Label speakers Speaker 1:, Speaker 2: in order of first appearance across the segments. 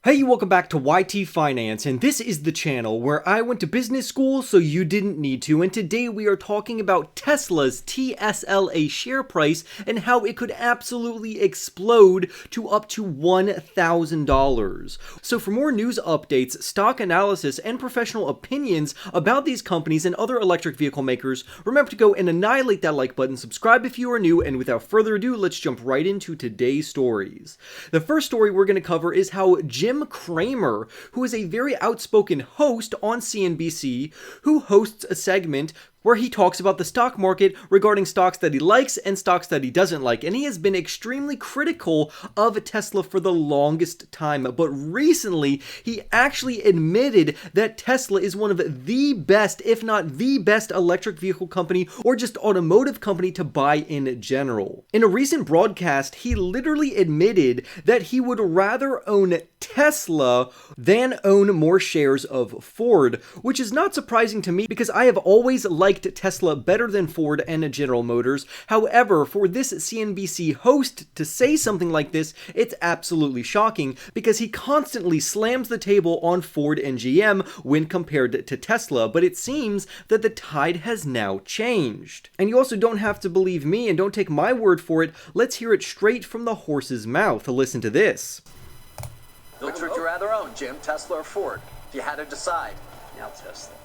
Speaker 1: Hey, welcome back to YT Finance, and this is the channel where I went to business school so you didn't need to, and today we are talking about Tesla's TSLA share price and how it could absolutely explode to up to $1,000. So for more news updates, stock analysis, and professional opinions about these companies and other electric vehicle makers, remember to go and annihilate that like button, subscribe if you are new, and without further ado, let's jump right into today's stories. The first story we're going to cover is how Jim Cramer, who is a very outspoken host on CNBC, who hosts a segment where he talks about the stock market regarding stocks that he likes and stocks that he doesn't like. And he has been extremely critical of Tesla for the longest time. But recently, he actually admitted that Tesla is one of the best, if not the best, electric vehicle company or just automotive company to buy in general. In a recent broadcast, he literally admitted that he would rather own Tesla than own more shares of Ford, which is not surprising to me because I have always liked Tesla better than Ford and General Motors. However, for this CNBC host to say something like this, it's absolutely shocking because he constantly slams the table on Ford and GM when compared to Tesla, but it seems that the tide has now changed. And you also don't have to believe me and don't take my word for it. Let's hear it straight from the horse's mouth. Listen to this.
Speaker 2: Which would you rather own, Jim, Tesla or Ford? If you had to decide.
Speaker 3: Now Tesla.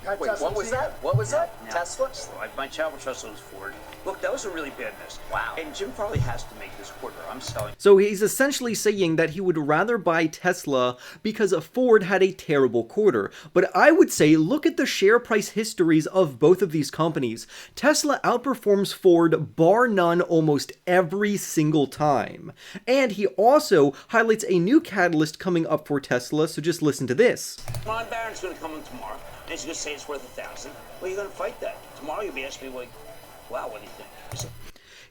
Speaker 2: Wait, what was that? What was that?
Speaker 3: Now
Speaker 2: Tesla?
Speaker 3: My travel trust was Ford. Look, that was a really bad miss.
Speaker 2: Wow.
Speaker 3: And Jim probably has to make this quarter. I'm selling.
Speaker 1: So he's essentially saying that he would rather buy Tesla because Ford had a terrible quarter. But I would say look at the share price histories of both of these companies. Tesla outperforms Ford bar none almost every single time. And he also highlights a new catalyst coming up for Tesla, so just listen to this.
Speaker 3: Ron Barron's going to come in tomorrow, and he's going to say it's worth $1,000. Well, you're going to fight that. Tomorrow you'll be asking me, like, wow, what do you think?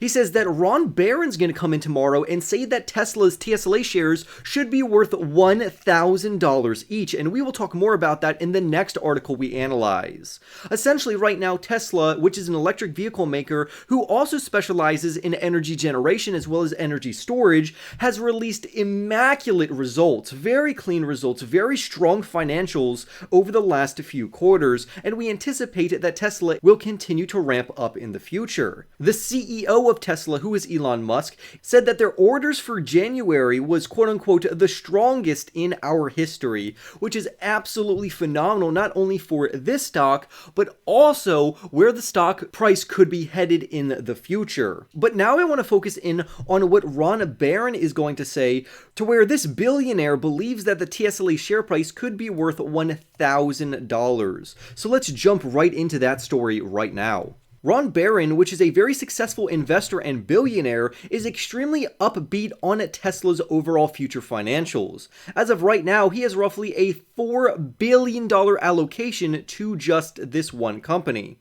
Speaker 1: He says that Ron Barron's going to come in tomorrow and say that Tesla's TSLA shares should be worth $1,000 each, and we will talk more about that in the next article we analyze. Essentially, right now, Tesla, which is an electric vehicle maker who also specializes in energy generation as well as energy storage, has released immaculate results, very clean results, very strong financials over the last few quarters, and we anticipate that Tesla will continue to ramp up in the future. The CEO of Tesla, who is Elon Musk, said that their orders for January was quote-unquote the strongest in our history, which is absolutely phenomenal, not only for this stock, but also where the stock price could be headed in the future. But now I want to focus in on what Ron Barron is going to say, to where this billionaire believes that the TSLA share price could be worth $1,000. So let's jump right into that story right now. Ron Barron, which is a very successful investor and billionaire, is extremely upbeat on Tesla's overall future financials. As of right now, he has roughly a $4 billion allocation to just this one company.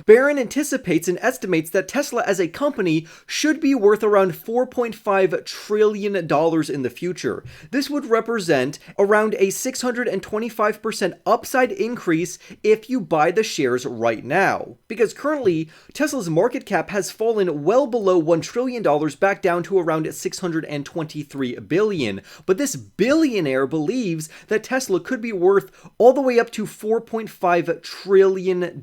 Speaker 1: Barron anticipates and estimates that Tesla as a company should be worth around $4.5 trillion in the future. This would represent around a 625% upside increase if you buy the shares right now. Because currently, Tesla's market cap has fallen well below $1 trillion back down to around $623 billion. But this billionaire believes that Tesla could be worth all the way up to $4.5 trillion,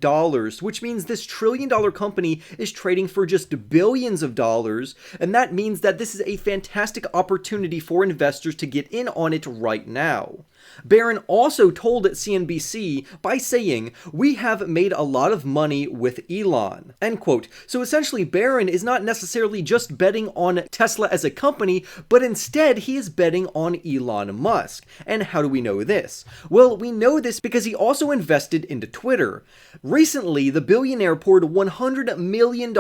Speaker 1: which means this trillion-dollar company is trading for just billions of dollars, and that means that this is a fantastic opportunity for investors to get in on it right now. Barron also told CNBC by saying, "We have made a lot of money with Elon," end quote. So essentially, Barron is not necessarily just betting on Tesla as a company, but instead he is betting on Elon Musk. And how do we know this? Well, we know this because he also invested into Twitter. Recently, the billionaire poured $100 million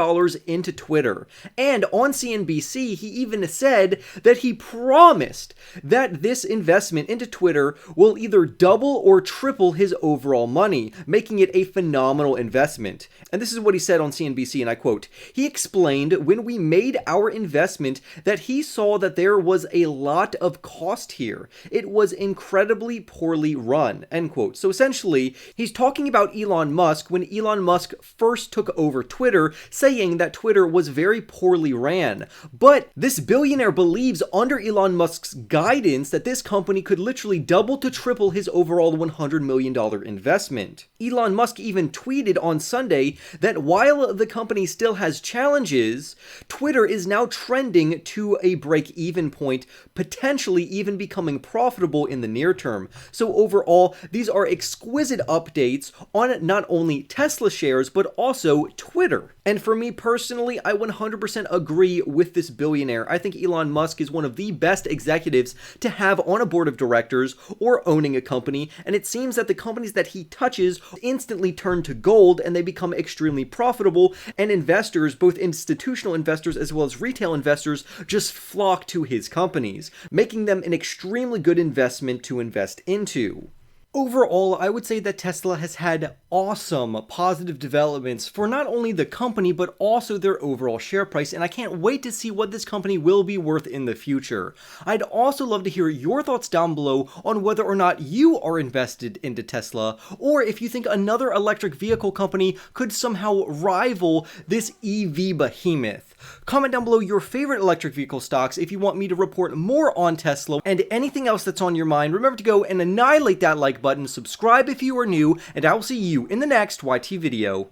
Speaker 1: into Twitter. And on CNBC, he even said that he promised that this investment into Twitter Twitter will either double or triple his overall money, making it a phenomenal investment. And this is what he said on CNBC, and I quote, "He explained when we made our investment that he saw that there was a lot of cost here. It was incredibly poorly run," end quote. So essentially, he's talking about Elon Musk when Elon Musk first took over Twitter, saying that Twitter was very poorly ran. But this billionaire believes under Elon Musk's guidance that this company could literally double to triple his overall $100 million investment. Elon Musk even tweeted on Sunday that while the company still has challenges, Twitter is now trending to a break-even point, potentially even becoming profitable in the near term. So overall, these are exquisite updates on not only Tesla shares, but also Twitter. And for me personally, I 100% agree with this billionaire. I think Elon Musk is one of the best executives to have on a board of directors or owning a company, and it seems that the companies that he touches instantly turn to gold and they become extremely profitable, and investors, both institutional investors as well as retail investors, just flock to his companies, making them an extremely good investment to invest into. Overall, I would say that Tesla has had awesome positive developments for not only the company, but also their overall share price, and I can't wait to see what this company will be worth in the future. I'd also love to hear your thoughts down below on whether or not you are invested into Tesla, or if you think another electric vehicle company could somehow rival this EV behemoth. Comment down below your favorite electric vehicle stocks if you want me to report more on Tesla and anything else that's on your mind. Remember to go and annihilate that like button, subscribe if you are new, and I will see you in the next YT video.